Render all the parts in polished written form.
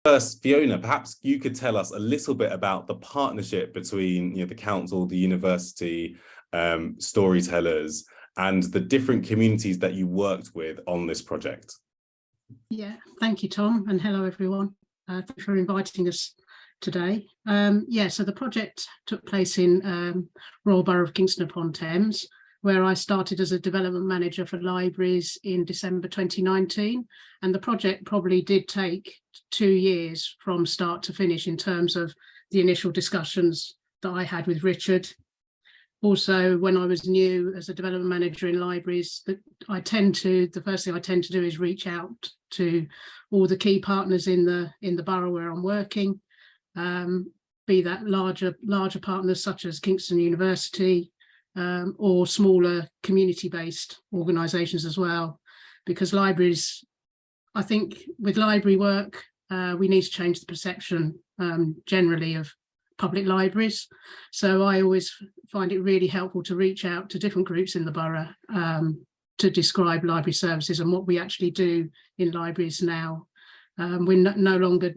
First, Fiona, perhaps you could tell us a little bit about the partnership between the council, the university, storytellers, and the different communities that you worked with on this project. Yeah, thank you, Tom, and hello, everyone. Thank you for inviting us today. So the project took place in Royal Borough of Kingston-upon-Thames, where I started as a development manager for libraries in December 2019. And the project probably did take 2 years from start to finish in terms of the initial discussions that I had with Richard. Also, when I was new as a development manager in libraries, the first thing I tend to do is reach out to all the key partners in the borough where I'm working, be that larger partners such as Kingston University, or smaller community-based organisations as well, because libraries, I think with library work, we need to change the perception generally of public libraries. So I always find it really helpful to reach out to different groups in the borough to describe library services and what we actually do in libraries now. We're no longer,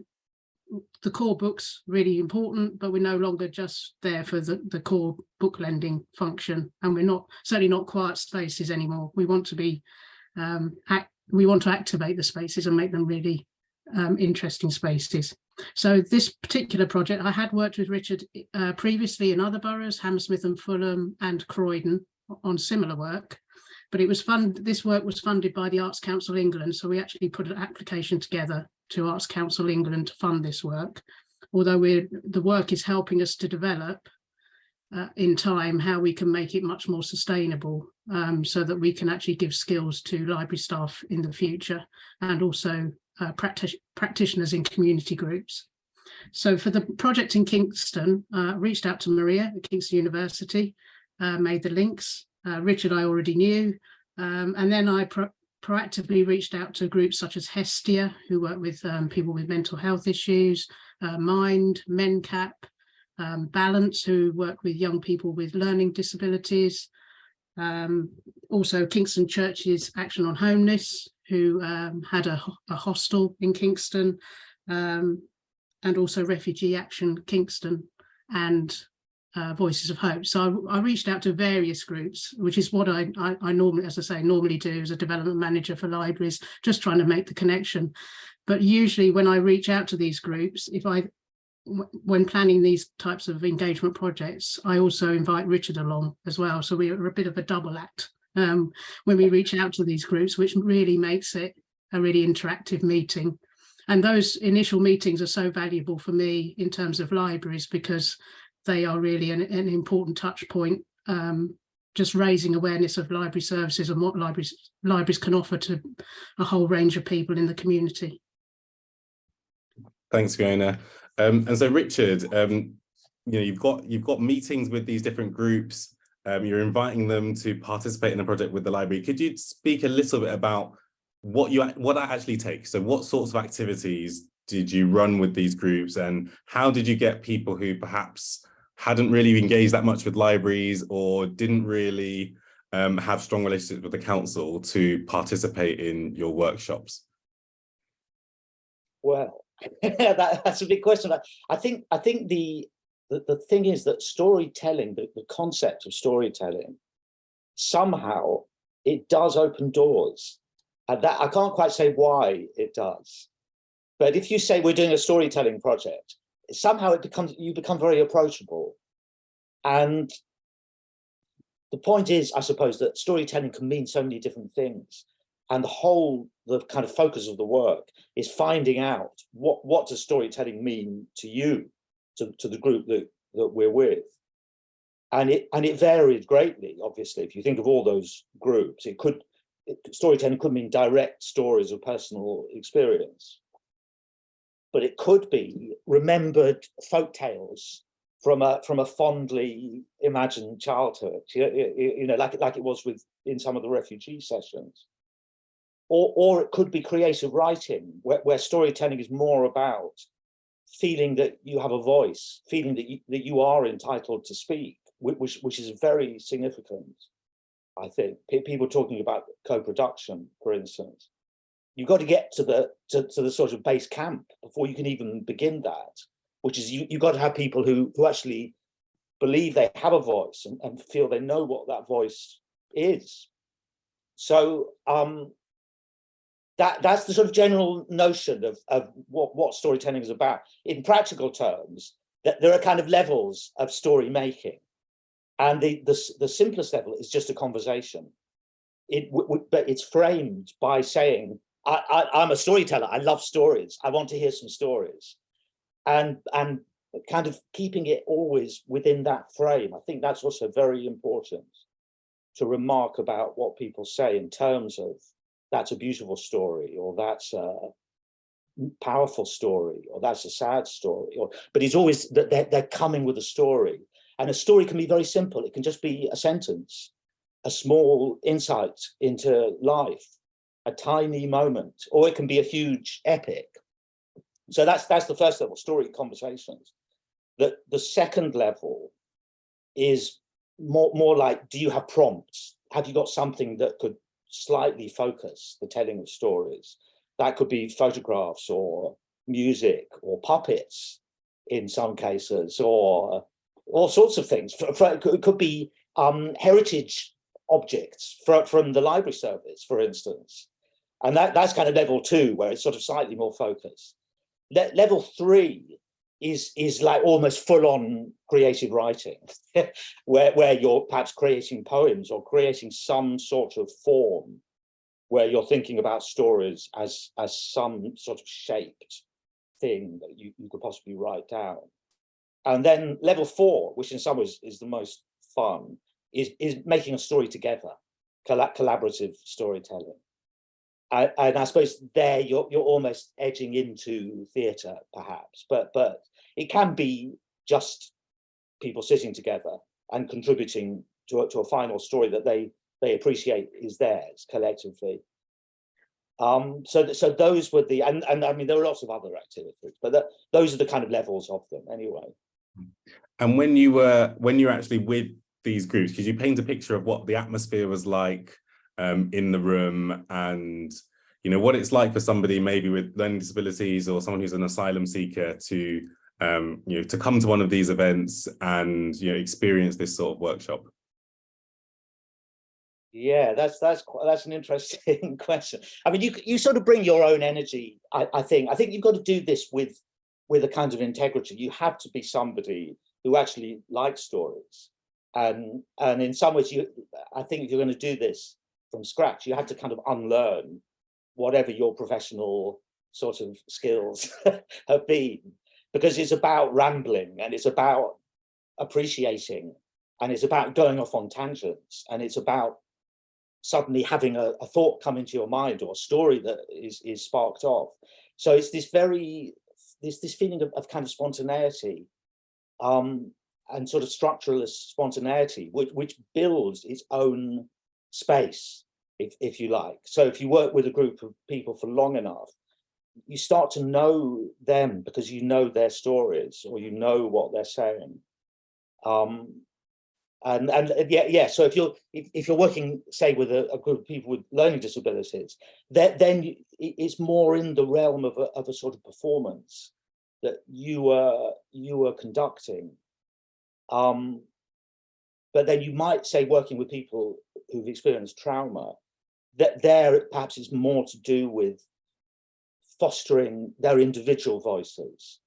the core book's really important, but we're no longer just there for the core book lending function, and we're certainly not quiet spaces anymore. We want to be we want to activate the spaces and make them really interesting spaces. So this particular project, I had worked with Richard previously in other boroughs, Hammersmith and Fulham and Croydon, on similar work, but this work was funded by the Arts Council England, so we actually put an application together to Arts Council England to fund this work, although the work is helping us to develop in time how we can make it much more sustainable, so that we can actually give skills to library staff in the future, and also practitioners in community groups. So for the project in Kingston, reached out to Maria at Kingston University, made the links. Richard I already knew, and then I proactively reached out to groups such as Hestia, who work with people with mental health issues, Mind, Mencap, Balance, who work with young people with learning disabilities, also Kingston Church's Action on Homelessness, who had a hostel in Kingston, and also Refugee Action Kingston, and Voices of Hope. So I reached out to various groups, which is what I normally, as I say, normally do as a development manager for libraries, just trying to make the connection. But usually when I reach out to these groups, when planning these types of engagement projects, I also invite Richard along as well. So we're a bit of a double act when we reach out to these groups, which really makes it a really interactive meeting. And those initial meetings are so valuable for me in terms of libraries, because they are really an important touch point, just raising awareness of library services and what libraries can offer to a whole range of people in the community. Thanks, Fiona. And so, Richard, you've got meetings with these different groups. You're inviting them to participate in a project with the library. Could you speak a little bit about what that actually takes? So, what sorts of activities did you run with these groups, and how did you get people who perhaps hadn't really engaged that much with libraries or didn't really have strong relationships with the council to participate in your workshops? Well, that's a big question. I think the thing is that storytelling, the concept of storytelling, somehow it does open doors. And that I can't quite say why it does. But if you say we're doing a storytelling project, somehow you become very approachable. And the point is, I suppose, that storytelling can mean so many different things. And the kind of focus of the work is finding out what does storytelling mean to you, to the group that we're with. And it varied greatly, obviously. If you think of all those groups, storytelling could mean direct stories of personal experience. But it could be remembered folk tales from a fondly imagined childhood, like it was in some of the refugee sessions. Or it could be creative writing, where storytelling is more about feeling that you have a voice, feeling that you are entitled to speak, which is very significant, I think. People talking about co-production, for instance. you've got to get to the sort of base camp before you can even begin that, which is you've got to have people who actually believe they have a voice and feel they know what that voice is. So that's the sort of general notion of what storytelling is about. In practical terms, that there are kind of levels of story making, and the simplest level is just a conversation. But it's framed by saying, I'm a storyteller. I love stories. I want to hear some stories, and kind of keeping it always within that frame. I think that's also very important to remark about what people say in terms of that's a beautiful story, or that's a powerful story, or that's a sad story. But it's always that they're coming with a story, and a story can be very simple. It can just be a sentence, a small insight into life, a tiny moment, or it can be a huge epic. So that's the first level, story conversations. The second level is more like, do you have prompts? Have you got something that could slightly focus the telling of stories? That could be photographs or music or puppets in some cases, or all sorts of things. It could be heritage objects from the library service, for instance. And that's kind of level 2, where it's sort of slightly more focused. Level 3 is like almost full-on creative writing, where you're perhaps creating poems or creating some sort of form, where you're thinking about stories as some sort of shaped thing that you could possibly write down. And then level 4, which in some ways is the most fun, is making a story together, collaborative storytelling. And I suppose there you're almost edging into theatre, perhaps, but it can be just people sitting together and contributing to a final story that they appreciate is theirs collectively. So those were the, and I mean, there are lots of other activities, but those are the kind of levels of them anyway. And when you were actually with these groups, could you paint a picture of what the atmosphere was like in the room, and what it's like for somebody maybe with learning disabilities or someone who's an asylum seeker to to come to one of these events and experience this sort of workshop? Yeah, that's an interesting question. I mean, you sort of bring your own energy. I think you've got to do this with a kind of integrity. You have to be somebody who actually likes stories, and in some ways, I think if you're going to do this from scratch, you have to kind of unlearn whatever your professional sort of skills have been, because it's about rambling, and it's about appreciating, and it's about going off on tangents, and it's about suddenly having a thought come into your mind, or a story that is sparked off. So it's this feeling of kind of spontaneity, and sort of structuralist spontaneity, which builds its own space, if you like. So if you work with a group of people for long enough, you start to know them because you know their stories, or you know what they're saying. Yeah. So if you're working, say, with a group of people with learning disabilities, then it's more in the realm of a sort of performance that you were conducting. But then you might say, working with people who've experienced trauma, that there perhaps it's more to do with fostering their individual voices.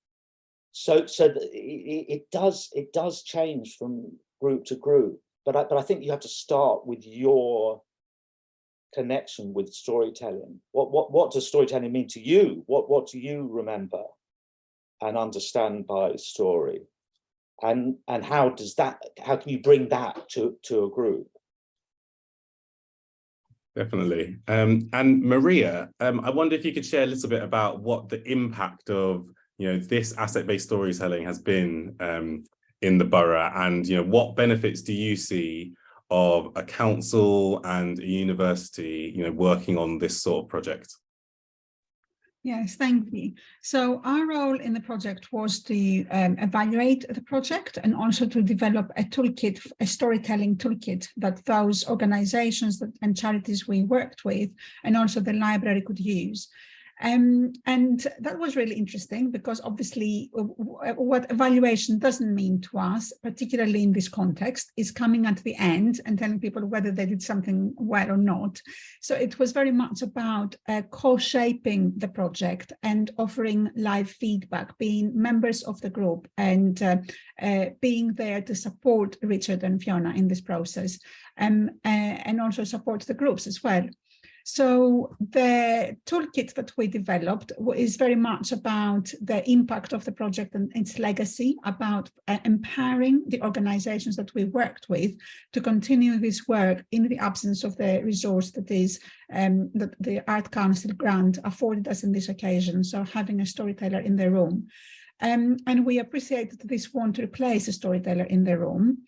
So it does change from group to group, but I think you have to start with your connection with storytelling. What does storytelling mean to you? What do you remember and understand by story? And how can you bring that to a group? Definitely. And Maria, I wonder if you could share a little bit about what the impact of this asset-based storytelling has been in the borough, and what benefits do you see of a council and a university working on this sort of project? Yes, thank you. So our role in the project was to evaluate the project and also to develop a toolkit, a storytelling toolkit that those organizations and charities we worked with and also the library could use. And that was really interesting because obviously what evaluation doesn't mean to us, particularly in this context, is coming at the end and telling people whether they did something well or not. So it was very much about co-shaping the project and offering live feedback, being members of the group and being there to support Richard and Fiona in this process and also support the groups as well. So the toolkit that we developed is very much about the impact of the project and its legacy, about empowering the organizations that we worked with to continue this work in the absence of the resource that is that the Art Council grant afforded us in this occasion, so having a storyteller in the room. And we appreciate that this won't replace a storyteller in the room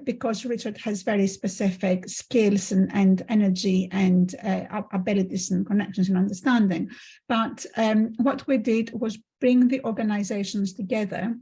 because Richard has very specific skills and energy and abilities and connections and understanding. But what we did was bring the organizations together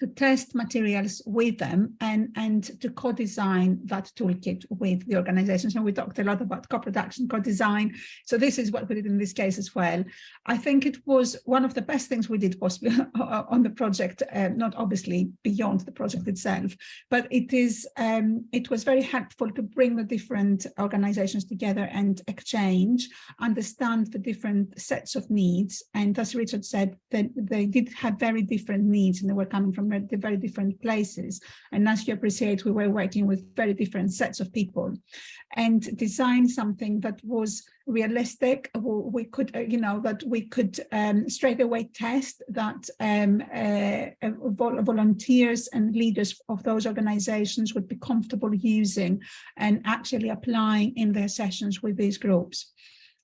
to test materials with them and to co-design that toolkit with the organizations. And we talked a lot about co-production, co-design. So this is what we did in this case as well. I think it was one of the best things we did possibly on the project, not obviously beyond the project itself, but it was very helpful to bring the different organizations together and exchange, understand the different sets of needs. And as Richard said, that they did have very different needs and they were coming from the very different places. And as you appreciate, we were working with very different sets of people and design something that was realistic. We could, that we could straight away test that volunteers and leaders of those organizations would be comfortable using and actually applying in their sessions with these groups.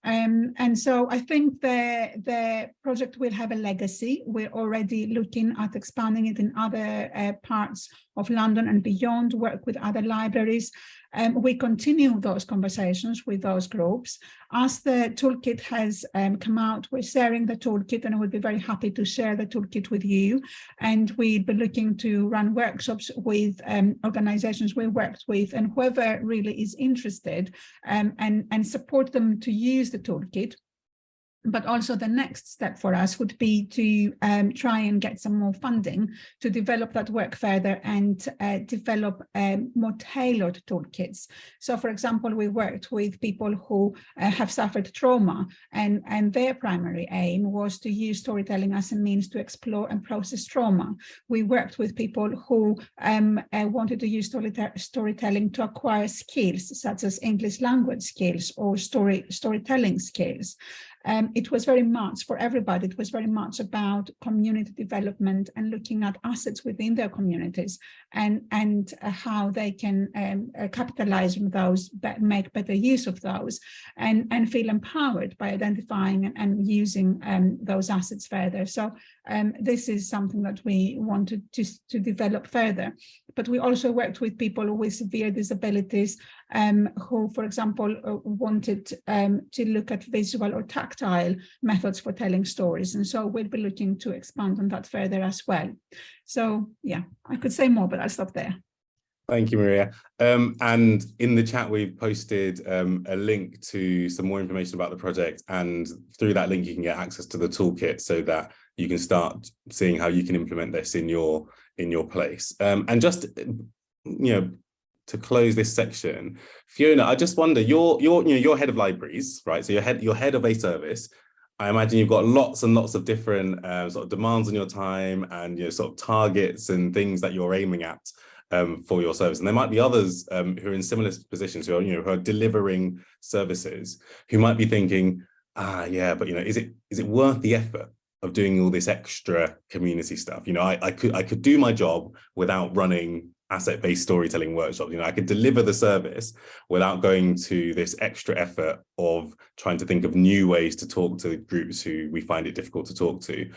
And so I think the project will have a legacy. We're already looking at expanding it in other parts of London and beyond, work with other libraries. We continue those conversations with those groups. As the toolkit has come out, we're sharing the toolkit and we'll be very happy to share the toolkit with you. And we'll be looking to run workshops with organizations we worked with and whoever really is interested and support them to use the toolkit. But also the next step for us would be to try and get some more funding to develop that work further and develop more tailored toolkits. So, for example, we worked with people who have suffered trauma and their primary aim was to use storytelling as a means to explore and process trauma. We worked with people who wanted to use storytelling to acquire skills such as English language skills or storytelling skills. It was very much for everybody. It was very much about community development and looking at assets within their communities and how they can capitalize on those, make better use of those, and feel empowered by identifying and using those assets further. So this is something that we wanted to develop further. But we also worked with people with severe disabilities who, for example, wanted to look at visual or tactile methods for telling stories. And so we'll be looking to expand on that further as well. So, yeah, I could say more, but I'll stop there. Thank you, Maria. And in the chat, we've posted a link to some more information about the project. And through that link, you can get access to the toolkit so that you can start seeing how you can implement this in your place. And just, to close this section, Fiona, I just wonder, you're head of libraries, right? So you're head of a service. I imagine you've got lots and lots of different sort of demands on your time and sort of targets and things that you're aiming at for your service. And there might be others who are in similar positions who are delivering services who might be thinking, yeah, but is it worth the effort of doing all this extra community stuff? I could do my job without running asset-based storytelling workshops. I could deliver the service without going to this extra effort of trying to think of new ways to talk to groups who we find it difficult to talk to.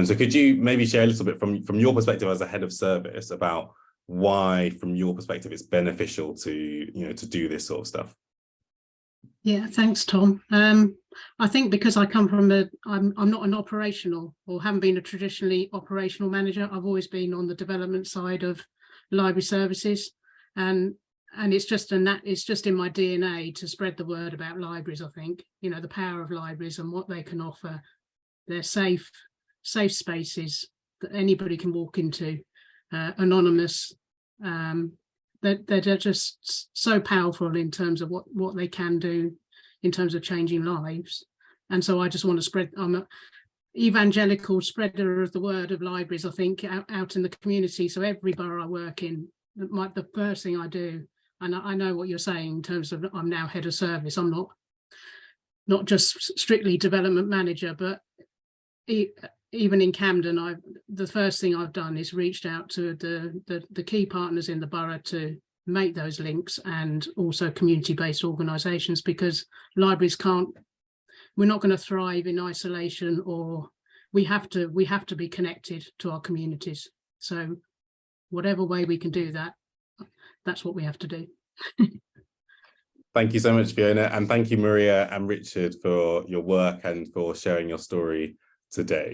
So could you maybe share a little bit from your perspective as a head of service about why, from your perspective, it's beneficial to do this sort of stuff? Yeah, thanks, Tom. I think because I come from I'm not an operational or haven't been a traditionally operational manager. I've always been on the development side of library services, and it's just in my DNA to spread the word about libraries. I think, you know, the power of libraries and what they can offer. They're safe spaces that anybody can walk into, anonymous. They're just so powerful in terms of what they can do in terms of changing lives. And so I just want to spread, I'm an evangelical spreader of the word of libraries, I think, out in the community. So every borough I work in, the first thing I do, and I know what you're saying in terms of I'm now head of service. I'm not just strictly development manager, but even in Camden, the first thing I've done is reached out to the key partners in the borough to make those links, and also community-based organisations, because libraries we're not going to thrive in isolation, or we have to be connected to our communities. So whatever way we can do that, that's what we have to do. Thank you so much, Fiona, and thank you, Maria and Richard, for your work and for sharing your story today.